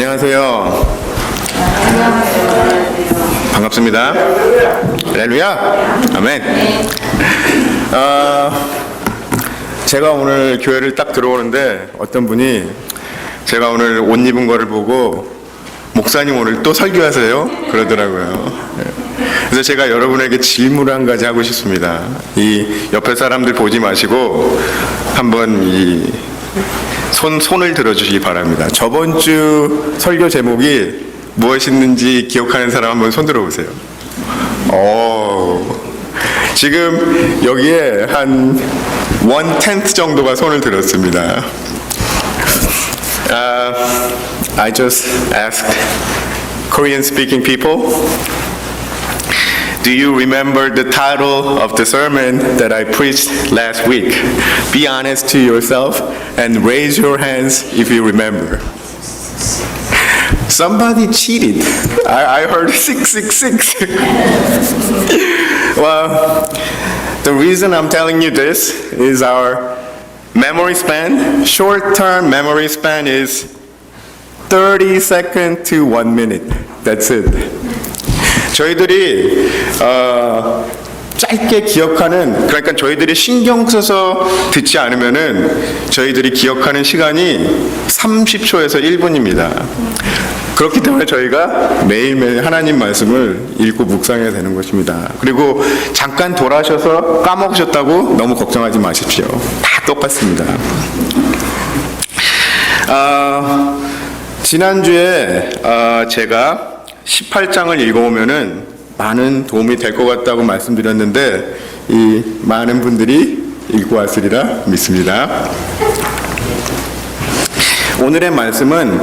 안녕하세요. 반갑습니다. 할렐루야. 아멘. 제가 오늘 교회를 딱 들어오는데 어떤 분이 제가 오늘 옷 입은 거를 보고 목사님 오늘 또 설교하세요? 그러더라고요. 그래서 제가 여러분에게 질문을 한 가지 하고 싶습니다. 이 옆에 사람들 보지 마시고 한번 이 손을 들어주시기 바랍니다. 저번 주 설교 제목이 무엇이었는지 기억하는 사람 한번 손 들어보세요. 지금 여기에 한 1/10 정도가 손을 들었습니다. I just asked Korean speaking people, do you remember the title of the sermon that I preached last week? Be honest to yourself and raise your hands if you remember. Somebody cheated. I heard 666. Well, the reason I'm telling you this is our memory span, short-term memory span is 30 seconds to 1 minute. That's it. 저희들이 짧게 기억하는, 그러니까 저희들이 신경 써서 듣지 않으면은 저희들이 기억하는 시간이 30초에서 1분입니다. 그렇기 때문에 저희가 매일매일 하나님 말씀을 읽고 묵상해야 되는 것입니다. 그리고 잠깐 돌아셔서 까먹으셨다고 너무 걱정하지 마십시오. 다 똑같습니다. 지난주에 제가 18장을 읽어오면은 많은 도움이 될 것 같다고 말씀드렸는데 이 많은 분들이 읽고 왔으리라 믿습니다. 오늘의 말씀은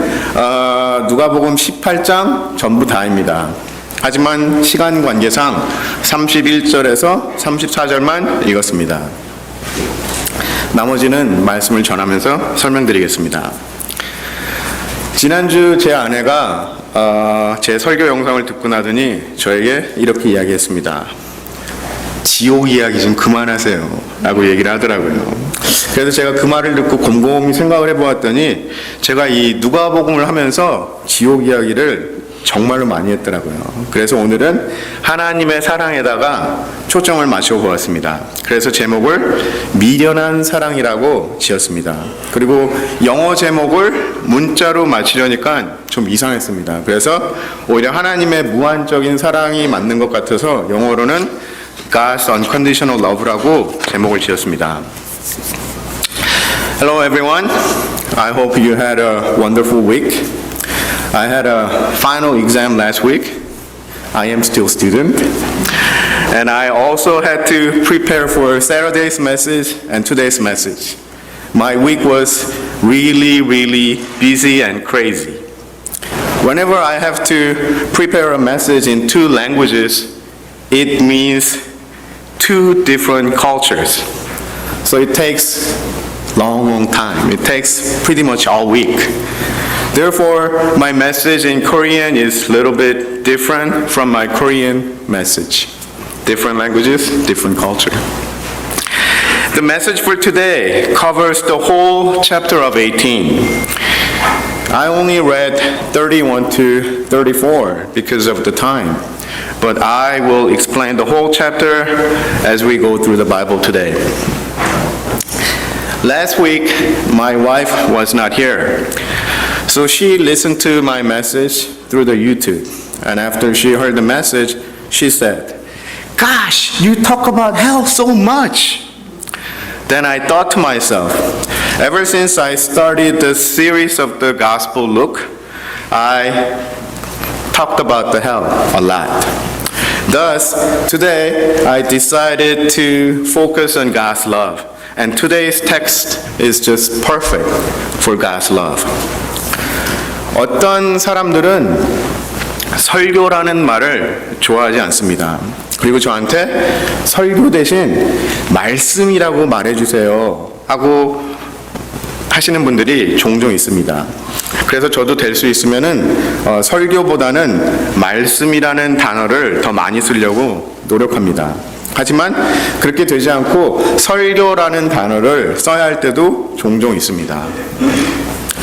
누가복음 18장 전부 다입니다. 하지만 시간 관계상 31절에서 34절만 읽었습니다. 나머지는 말씀을 전하면서 설명드리겠습니다. 지난주 제 아내가 제 설교 영상을 듣고 나더니 저에게 이렇게 이야기했습니다. 지옥 이야기 좀 그만하세요 라고 얘기를 하더라고요. 그래서 제가 그 말을 듣고 곰곰이 생각을 해보았더니 제가 이 누가복음을 하면서 지옥 이야기를 정말로 많이 했더라고요. 그래서 오늘은 하나님의 사랑에다가 초점을 맞춰 보았습니다. 그래서 제목을 미련한 사랑이라고 지었습니다. 그리고 영어 제목을 문자로 맞추려니까 좀 이상했습니다. 그래서 오히려 하나님의 무한적인 사랑이 맞는 것 같아서 영어로는 God's Unconditional Love라고 제목을 지었습니다. Hello everyone. I hope you had a wonderful week. I had a final exam last week. I am still a student. And I also had to prepare for Saturday's message and today's message. My week was really busy and crazy. Whenever I have to prepare a message in 2 languages, it means 2 different cultures. So it takes long time. It takes pretty much all week. Therefore, my message in Korean is a little bit different from my Korean message. Different languages, different culture. The message for today covers the whole chapter of 18. I only read 31 to 34 because of the time, but I will explain the whole chapter as we go through the Bible today. Last week, my wife was not here, so she listened to my message through the YouTube, and after she heard the message, she said, "Gosh, you talk about hell so much." Then I thought to myself, ever since I started the series of the Gospel Look, I talked about the hell a lot. Thus, today I decided to focus on God's love. And today's text is just perfect for God's love. 어떤 사람들은 설교라는 말을 좋아하지 않습니다. 그리고 저한테 설교 대신 말씀이라고 말해주세요 하고 하시는 분들이 종종 있습니다. 그래서 저도 될 수 있으면은 설교보다는 말씀이라는 단어를 더 많이 쓰려고 노력합니다. 하지만 그렇게 되지 않고 설교라는 단어를 써야 할 때도 종종 있습니다.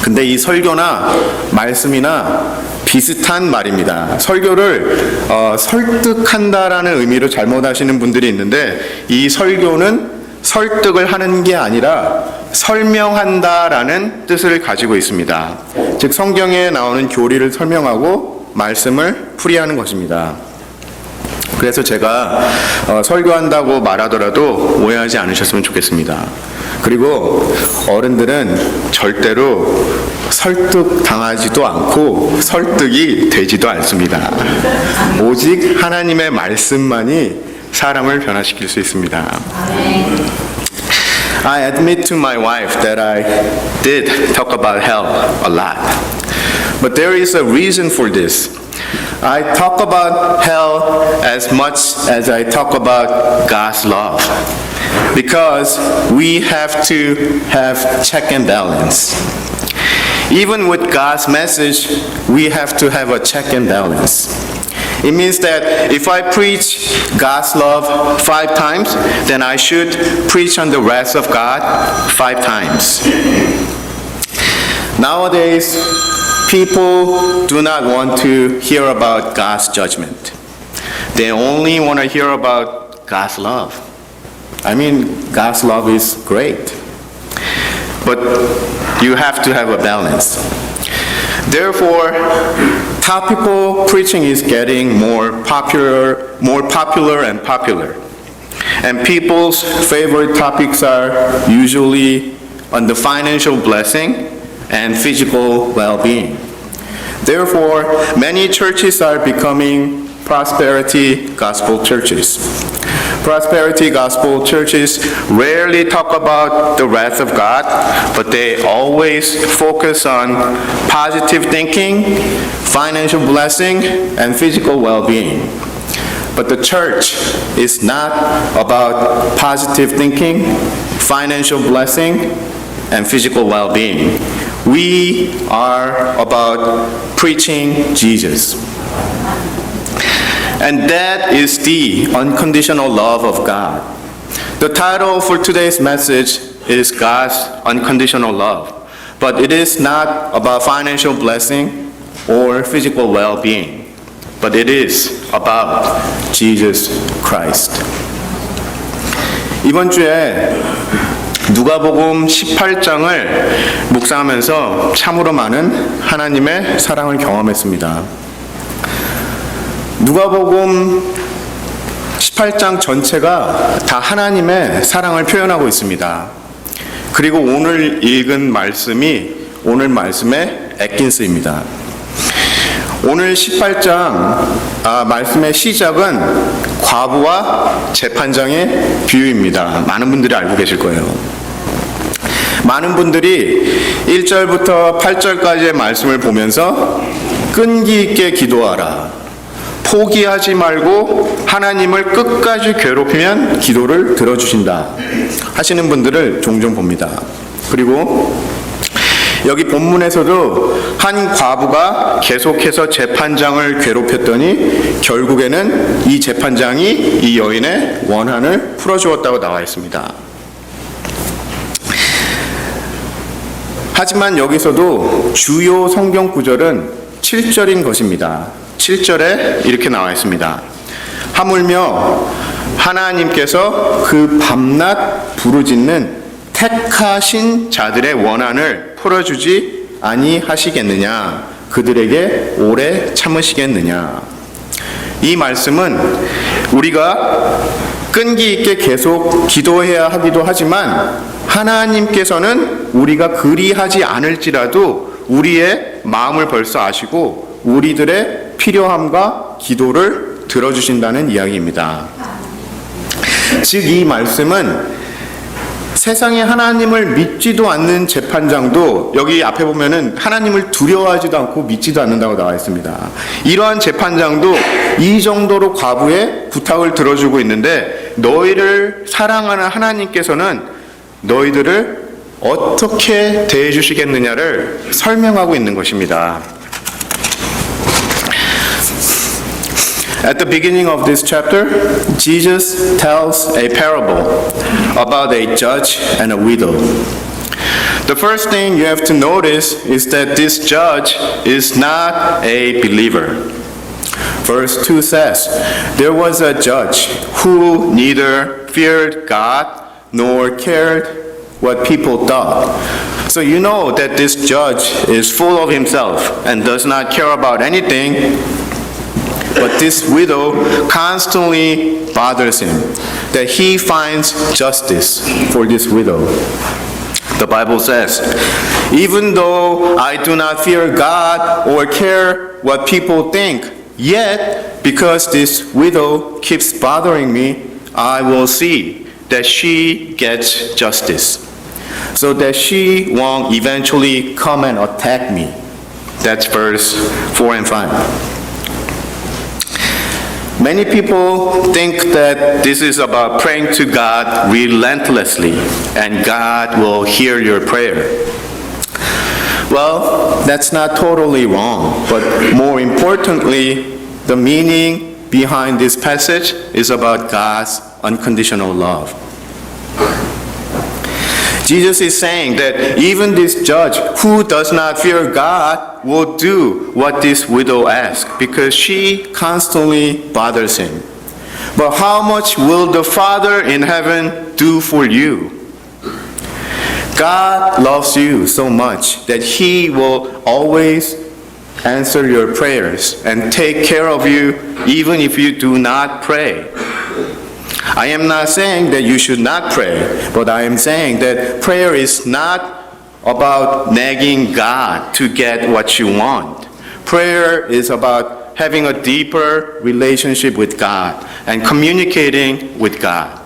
근데 이 설교나 말씀이나 비슷한 말입니다. 설교를 설득한다라는 의미로 잘못하시는 분들이 있는데 이 설교는 설득을 하는 게 아니라 설명한다라는 뜻을 가지고 있습니다. 즉 성경에 나오는 교리를 설명하고 말씀을 풀이하는 것입니다. 그래서 제가 설교한다고 말하더라도 오해하지 않으셨으면 좋겠습니다. 그리고 어른들은 절대로 설득당하지도 않고 설득이 되지도 않습니다. 오직 하나님의 말씀만이 사람을 변화시킬 수 있습니다. I admit to my wife that I did talk about hell a lot. But there is a reason for this. I talk about hell as much as I talk about God's love. Because we have to have check and balance. Even with God's message, we have to have a check and balance. It means that if I preach God's love 5 times, then I should preach on the wrath of God 5 times. Nowadays, people do not want to hear about God's judgment. They only want to hear about God's love. I mean, God's love is great. But you have to have a balance. Therefore, topical preaching is getting more popular and popular. And people's favorite topics are usually on the financial blessing and physical well-being. Therefore, many churches are becoming prosperity gospel churches. Prosperity gospel churches rarely talk about the wrath of God, but they always focus on positive thinking, financial blessing, and physical well-being. But the church is not about positive thinking, financial blessing, and physical well-being. We are about preaching Jesus. And that is the unconditional love of God. The title for today's message is God's unconditional love. But it is not about financial blessing or physical well-being. But it is about Jesus Christ. 이번 주에 누가복음 18장을 묵상하면서 참으로 많은 하나님의 사랑을 경험했습니다. 누가복음 18장 전체가 다 하나님의 사랑을 표현하고 있습니다. 그리고 오늘 읽은 말씀이 오늘 말씀의 에킨스입니다. 오늘 18장 말씀의 시작은 과부와 재판장의 비유입니다. 많은 분들이 알고 계실 거예요. 많은 분들이 1절부터 8절까지의 말씀을 보면서 끈기 있게 기도하라. 포기하지 말고 하나님을 끝까지 괴롭히면 기도를 들어주신다 하시는 분들을 종종 봅니다. 그리고 여기 본문에서도 한 과부가 계속해서 재판장을 괴롭혔더니 결국에는 이 재판장이 이 여인의 원한을 풀어주었다고 나와 있습니다. 하지만 여기서도 주요 성경 구절은 7절인 것입니다. 7절에 이렇게 나와 있습니다. 하물며 하나님께서 그 밤낮 부르짖는 택하신 자들의 원한을 풀어주지 아니하시겠느냐, 그들에게 오래 참으시겠느냐. 이 말씀은 우리가 끈기 있게 계속 기도해야 하기도 하지만 하나님께서는 우리가 그리하지 않을지라도 우리의 마음을 벌써 아시고 우리들의 필요함과 기도를 들어주신다는 이야기입니다. 즉 이 말씀은 세상에 하나님을 믿지도 않는 재판장도 여기 앞에 보면은 하나님을 두려워하지도 않고 믿지도 않는다고 나와 있습니다. 이러한 재판장도 이 정도로 과부의 부탁을 들어주고 있는데 너희를 사랑하는 하나님께서는 너희들을 어떻게 대해 주시겠느냐를 설명하고 있는 것입니다. At the beginning of this chapter, Jesus tells a parable about a judge and a widow. The first thing you have to notice is that this judge is not a believer. Verse 2 says, there was a judge who neither feared God nor cared what people thought. So you know that this judge is full of himself and does not care about anything. But this widow constantly bothers him, that he finds justice for this widow. The Bible says, even though I do not fear God or care what people think, yet because this widow keeps bothering me, I will see that she gets justice, so that she won't eventually come and attack me. That's verse 4 and 5. Many people think that this is about praying to God relentlessly and God will hear your prayer. Well, that's not totally wrong, but more importantly, the meaning behind this passage is about God's unconditional love. Jesus is saying that even this judge who does not fear God will do what this widow asks because she constantly bothers him. But how much will the Father in heaven do for you? God loves you so much that He will always answer your prayers and take care of you even if you do not pray. I am not saying that you should not pray, but I am saying that prayer is not about nagging God to get what you want. Prayer is about having a deeper relationship with God and communicating with God.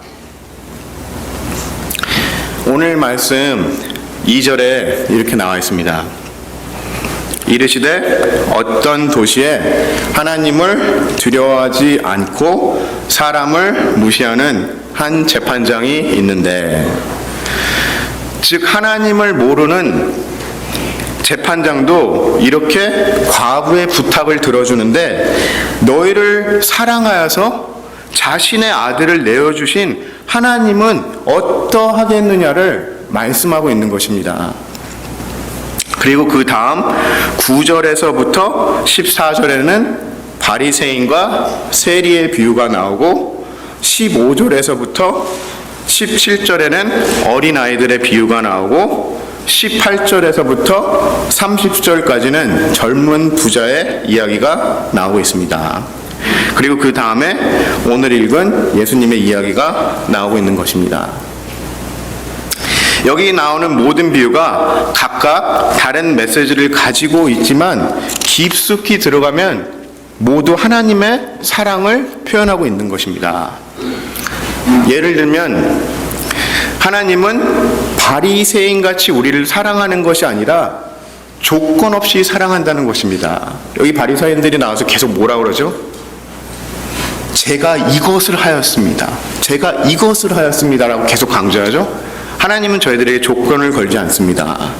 오늘 말씀 2절에 이렇게 나와 있습니다. 이르시되 어떤 도시에 하나님을 두려워하지 않고 사람을 무시하는 한 재판장이 있는데, 즉 하나님을 모르는 재판장도 이렇게 과부의 부탁을 들어주는데 너희를 사랑하여서 자신의 아들을 내어주신 하나님은 어떠하겠느냐를 말씀하고 있는 것입니다. 그리고 그 다음 9절에서부터 14절에는 바리새인과 세리의 비유가 나오고 15절에서부터 17절에는 어린아이들의 비유가 나오고 18절에서부터 30절까지는 젊은 부자의 이야기가 나오고 있습니다. 그리고 그 다음에 오늘 읽은 예수님의 이야기가 나오고 있는 것입니다. 여기 나오는 모든 비유가 각각 다른 메시지를 가지고 있지만 깊숙이 들어가면 모두 하나님의 사랑을 표현하고 있는 것입니다. 예를 들면 하나님은 바리새인같이 우리를 사랑하는 것이 아니라 조건 없이 사랑한다는 것입니다. 여기 바리새인들이 나와서 계속 뭐라 그러죠? 제가 이것을 하였습니다. 제가 이것을 하였습니다라고 계속 강조하죠. 하나님은 저희들에게 조건을 걸지 않습니다.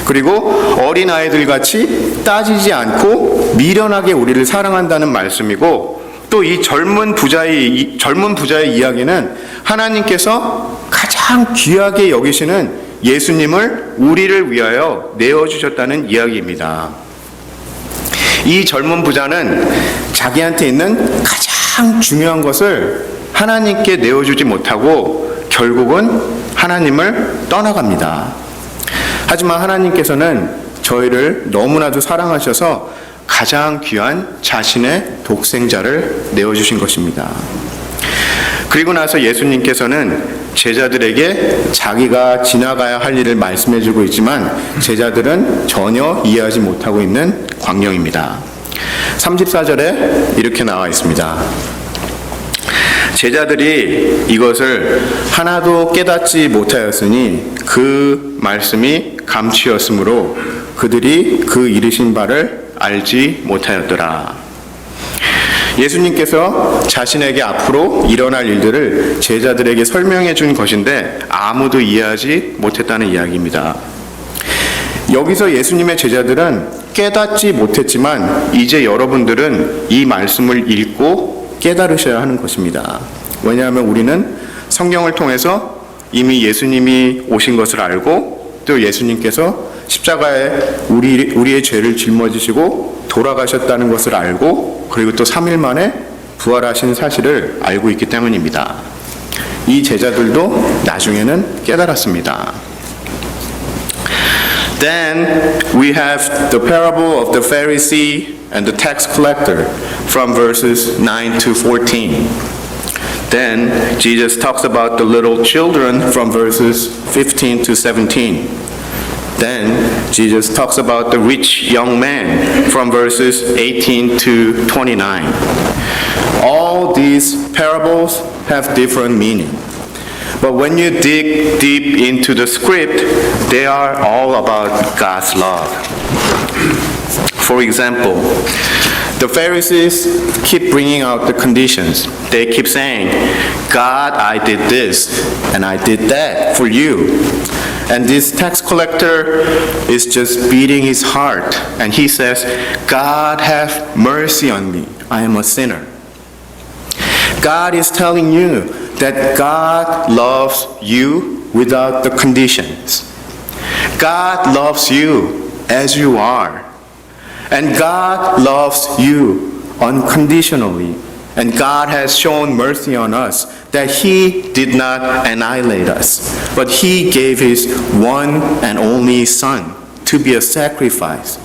그리고 어린아이들 같이 따지지 않고 미련하게 우리를 사랑한다는 말씀이고, 또 이 젊은 부자의 이야기는 하나님께서 가장 귀하게 여기시는 예수님을 우리를 위하여 내어주셨다는 이야기입니다. 이 젊은 부자는 자기한테 있는 가장 중요한 것을 하나님께 내어주지 못하고 결국은 하나님을 떠나갑니다. 하지만 하나님께서는 저희를 너무나도 사랑하셔서 가장 귀한 자신의 독생자를 내어주신 것입니다. 그리고 나서 예수님께서는 제자들에게 자기가 지나가야 할 일을 말씀해주고 있지만 제자들은 전혀 이해하지 못하고 있는 광경입니다. 34절에 이렇게 나와 있습니다. 제자들이 이것을 하나도 깨닫지 못하였으니 그 말씀이 감추었으므로 그들이 그 이르신 바를 알지 못하였더라. 예수님께서 자신에게 앞으로 일어날 일들을 제자들에게 설명해 준 것인데 아무도 이해하지 못했다는 이야기입니다. 여기서 예수님의 제자들은 깨닫지 못했지만 이제 여러분들은 이 말씀을 읽고 깨달으셔야 하는 것입니다. 왜냐하면 우리는 성경을 통해서 이미 예수님이 오신 것을 알고 또 예수님께서 십자가에 우리의 죄를 짊어지시고 돌아가셨다는 것을 알고 그리고 또 3일 만에 부활하신 사실을 알고 있기 때문입니다. 이 제자들도 나중에는 깨달았습니다. Then we have the parable of the Pharisee and the tax collector from verses 9 to 14. Then Jesus talks about the little children from verses 15 to 17. Then Jesus talks about the rich young man from verses 18 to 29. All these parables have different meaning. But when you dig deep into the script, they are all about God's love. For example, the Pharisees keep bringing out the conditions. They keep saying, God, I did this and I did that for you. And this tax collector is just beating his heart and he says, God, have mercy on me. I am a sinner. God is telling you that God loves you without the conditions. God loves you as you are. And God loves you unconditionally. And God has shown mercy on us that He did not annihilate us, but He gave His one and only Son to be a sacrifice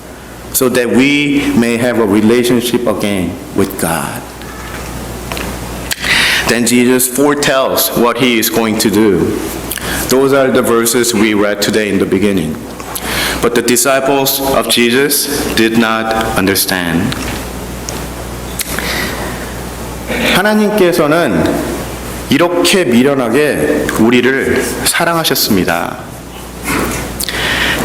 so that we may have a relationship again with God. Then Jesus foretells what He is going to do. Those are the verses we read today in the beginning. But the disciples of Jesus did not understand. 하나님께서는 이렇게 미련하게 우리를 사랑하셨습니다.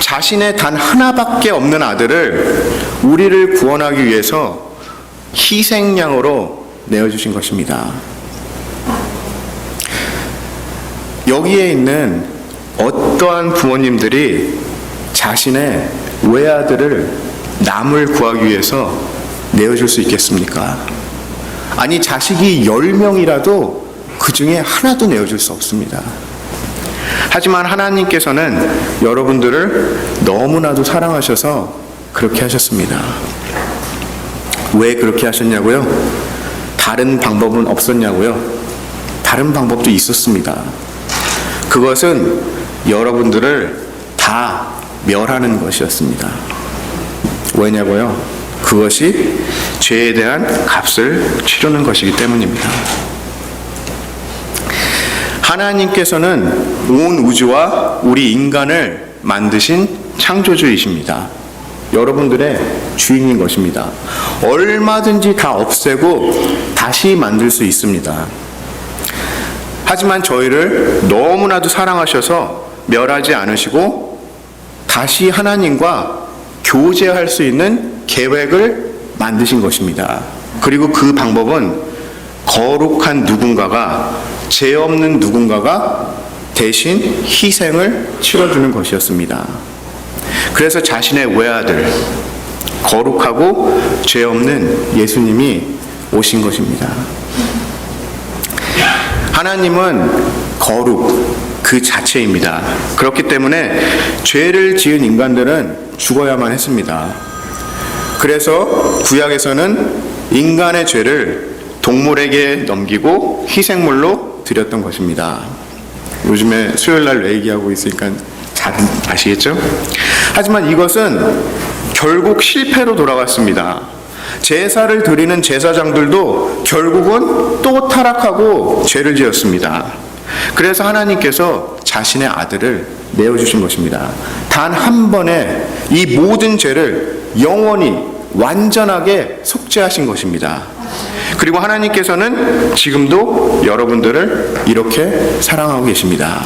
자신의 단 하나밖에 없는 아들을 우리를 구원하기 위해서 희생양으로 내어주신 것입니다. 여기에 있는 어떠한 부모님들이 자신의 외아들을 남을 구하기 위해서 내어줄 수 있겠습니까? 아니, 자식이 10명이라도 그 중에 하나도 내어줄 수 없습니다. 하지만 하나님께서는 여러분들을 너무나도 사랑하셔서 그렇게 하셨습니다. 왜 그렇게 하셨냐고요? 다른 방법은 없었냐고요? 다른 방법도 있었습니다. 그것은 여러분들을 다 멸하는 것이었습니다. 왜냐고요? 그것이 죄에 대한 값을 치르는 것이기 때문입니다. 하나님께서는 온 우주와 우리 인간을 만드신 창조주이십니다. 여러분들의 주인인 것입니다. 얼마든지 다 없애고 다시 만들 수 있습니다. 하지만 저희를 너무나도 사랑하셔서 멸하지 않으시고 다시 하나님과 교제할 수 있는 계획을 만드신 것입니다. 그리고 그 방법은 거룩한 누군가가, 죄 없는 누군가가 대신 희생을 치러주는 것이었습니다. 그래서 자신의 외아들, 거룩하고 죄 없는 예수님이 오신 것입니다. 하나님은 거룩 그 자체입니다. 그렇기 때문에 죄를 지은 인간들은 죽어야만 했습니다. 그래서 구약에서는 인간의 죄를 동물에게 넘기고 희생물로 드렸던 것입니다. 요즘에 수요일날 얘기하고 있으니까 잘 아시겠죠? 하지만 이것은 결국 실패로 돌아갔습니다. 제사를 드리는 제사장들도 결국은 또 타락하고 죄를 지었습니다. 그래서 하나님께서 자신의 아들을 내어주신 것입니다. 단 한 번에 이 모든 죄를 영원히 완전하게 속죄하신 것입니다. 그리고 하나님께서는 지금도 여러분들을 이렇게 사랑하고 계십니다.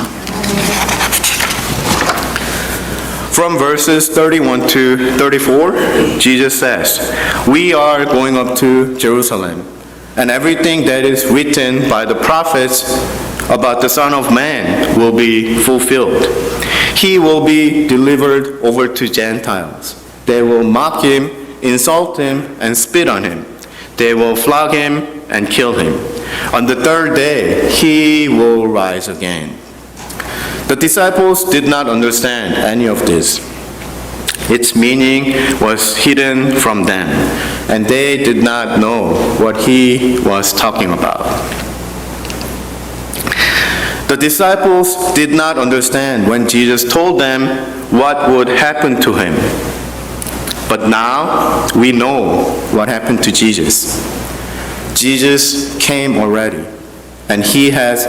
From verses 31 to 34, Jesus says, We are going up to Jerusalem, and everything that is written by the prophets about the Son of Man will be fulfilled. He will be delivered over to Gentiles. They will mock him, insult him, and spit on him. They will flog him and kill him. On the third day, he will rise again. The disciples did not understand any of this. Its meaning was hidden from them, and they did not know what he was talking about. The disciples did not understand when Jesus told them what would happen to him. But now we know what happened to Jesus. Jesus came already, and he has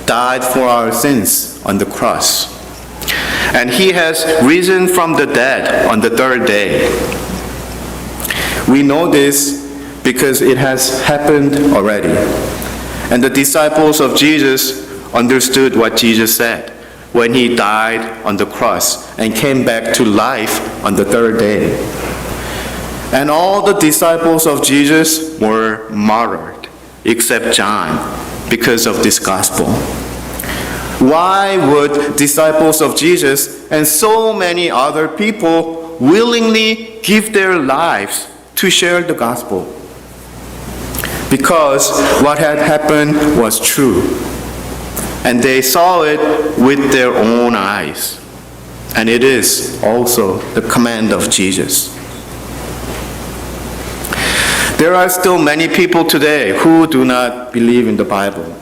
died for our sins on the cross. And he has risen from the dead on the third day. We know this because it has happened already. And the disciples of Jesus understood what Jesus said when he died on the cross and came back to life on the third day. And all the disciples of Jesus were martyred except John because of this gospel. Why would disciples of Jesus and so many other people willingly give their lives to share the gospel? Because what had happened was true, and they saw it with their own eyes. And it is also the command of Jesus. There are still many people today who do not believe in the Bible.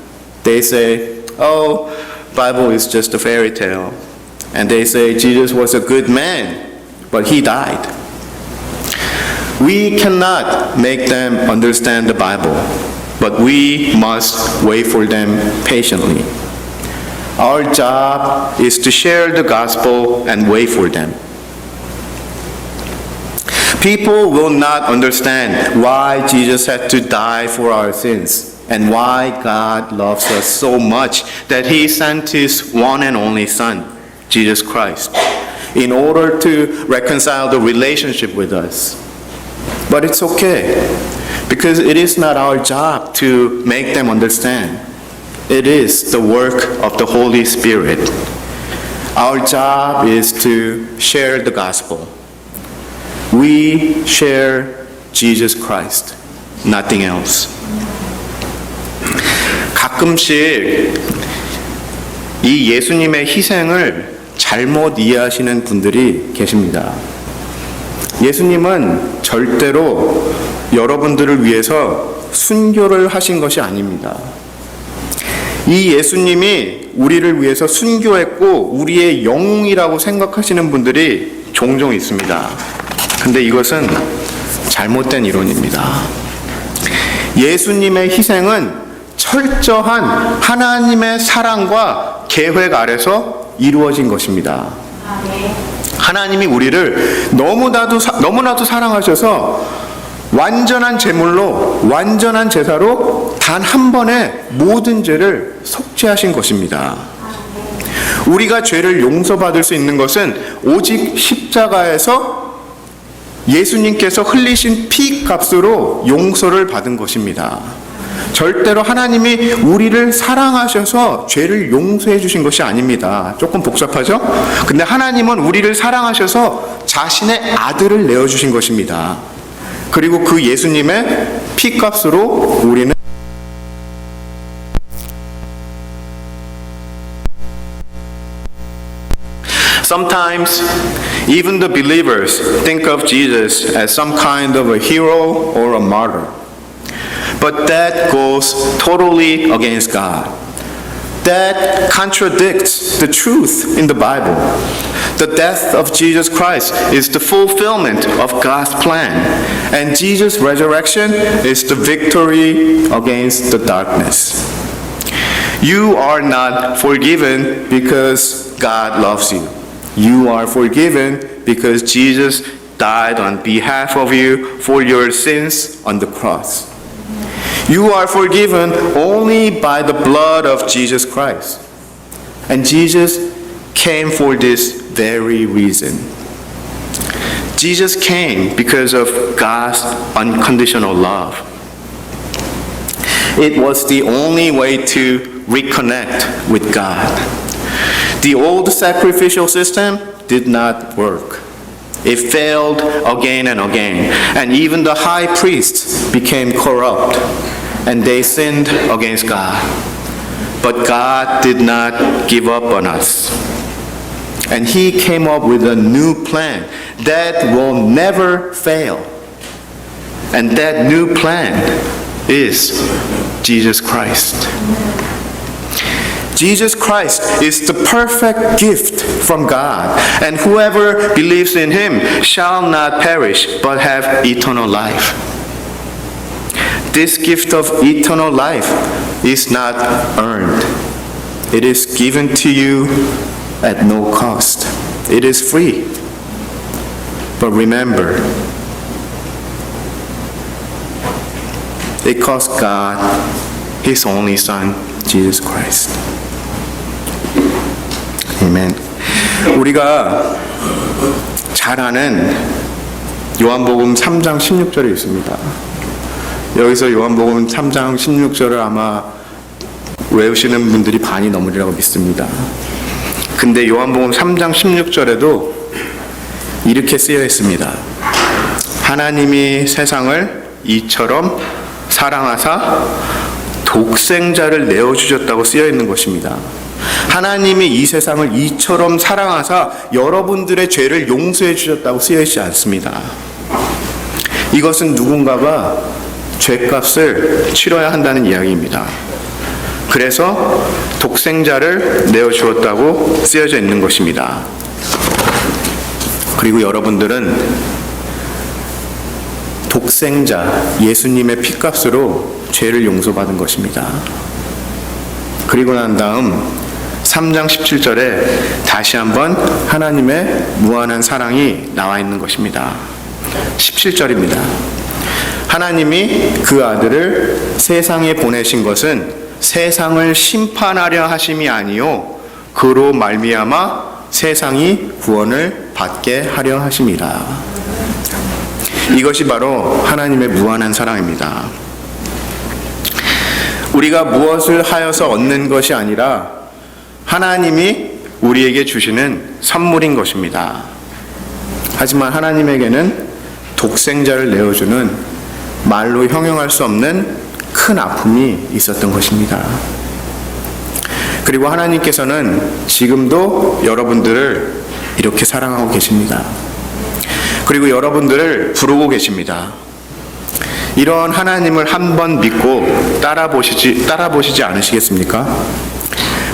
They say, oh, Bible is just a fairy tale. And they say Jesus was a good man, but he died. We cannot make them understand the Bible, but we must wait for them patiently. Our job is to share the gospel and wait for them. People will not understand why Jesus had to die for our sins and why God loves us so much that he sent his one and only Son, Jesus Christ, in order to reconcile the relationship with us. But it's okay, because it is not our job to make them understand. It is the work of the Holy Spirit. Our job is to share the gospel. We share Jesus Christ, nothing else. 가끔씩 이 예수님의 희생을 잘못 이해하시는 분들이 계십니다. 예수님은 절대로 여러분들을 위해서 순교를 하신 것이 아닙니다. 이 예수님이 우리를 위해서 순교했고 우리의 영웅이라고 생각하시는 분들이 종종 있습니다. 근데 이것은 잘못된 이론입니다. 예수님의 희생은 철저한 하나님의 사랑과 계획 아래서 이루어진 것입니다. 하나님이 우리를 너무나도 사랑하셔서 완전한 제물로, 완전한 제사로 단 한 번에 모든 죄를 속죄하신 것입니다. 우리가 죄를 용서받을 수 있는 것은 오직 십자가에서 예수님께서 흘리신 피 값으로 용서를 받은 것입니다. 절대로 하나님이 우리를 사랑하셔서 죄를 용서해 주신 것이 아닙니다. 조금 복잡하죠? 근데 하나님은 우리를 사랑하셔서 자신의 아들을 내어주신 것입니다. 그리고 그 예수님의 피값으로 우리는 Sometimes even the believers think of Jesus as some kind of a hero or a martyr. But that goes totally against God. That contradicts the truth in the Bible. The death of Jesus Christ is the fulfillment of God's plan, and Jesus' resurrection is the victory against the darkness. You are not forgiven because God loves you. You are forgiven because Jesus died on behalf of you for your sins on the cross. You are forgiven only by the blood of Jesus Christ. And Jesus came for this very reason. Jesus came because of God's unconditional love. It was the only way to reconnect with God. The old sacrificial system did not work. It failed again and again, and even the high priests became corrupt, and they sinned against God. But God did not give up on us. And he came up with a new plan that will never fail. And that new plan is Jesus Christ. Jesus Christ is the perfect gift from God, and whoever believes in him shall not perish but have eternal life. This gift of eternal life is not earned. It is given to you at no cost. It is free. But remember, it cost God his only Son, Jesus Christ. 아멘. 우리가 잘 아는 요한복음 3장 16절이 있습니다. 여기서 요한복음 3장 16절을 아마 외우시는 분들이 반이 넘으리라고 믿습니다. 근데 요한복음 3장 16절에도 이렇게 쓰여 있습니다. 하나님이 세상을 이처럼 사랑하사 독생자를 내어주셨다고 쓰여 있는 것입니다. 하나님이 이 세상을 이처럼 사랑하사 여러분들의 죄를 용서해 주셨다고 쓰여 있지 않습니다. 이것은 누군가가 죄값을 치러야 한다는 이야기입니다. 그래서 독생자를 내어주었다고 쓰여져 있는 것입니다. 그리고 여러분들은 독생자 예수님의 피값으로 죄를 용서받은 것입니다. 그리고 난 다음 3장 17절에 다시 한번 하나님의 무한한 사랑이 나와 있는 것입니다. 17절입니다. 하나님이 그 아들을 세상에 보내신 것은 세상을 심판하려 하심이 아니요 그로 말미암아 세상이 구원을 받게 하려 하심이라. 이것이 바로 하나님의 무한한 사랑입니다. 우리가 무엇을 하여서 얻는 것이 아니라 하나님이 우리에게 주시는 선물인 것입니다. 하지만 하나님에게는 독생자를 내어주는 말로 형용할 수 없는 큰 아픔이 있었던 것입니다. 그리고 하나님께서는 지금도 여러분들을 이렇게 사랑하고 계십니다. 그리고 여러분들을 부르고 계십니다. 이런 하나님을 한번 믿고 따라보시지 않으시겠습니까?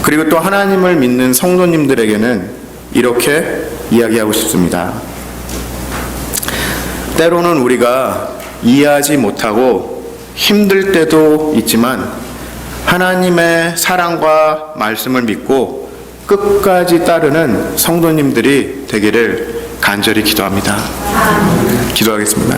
그리고 또 하나님을 믿는 성도님들에게는 이렇게 이야기하고 싶습니다. 때로는 우리가 이해하지 못하고 힘들 때도 있지만 하나님의 사랑과 말씀을 믿고 끝까지 따르는 성도님들이 되기를 간절히 기도합니다. 기도하겠습니다.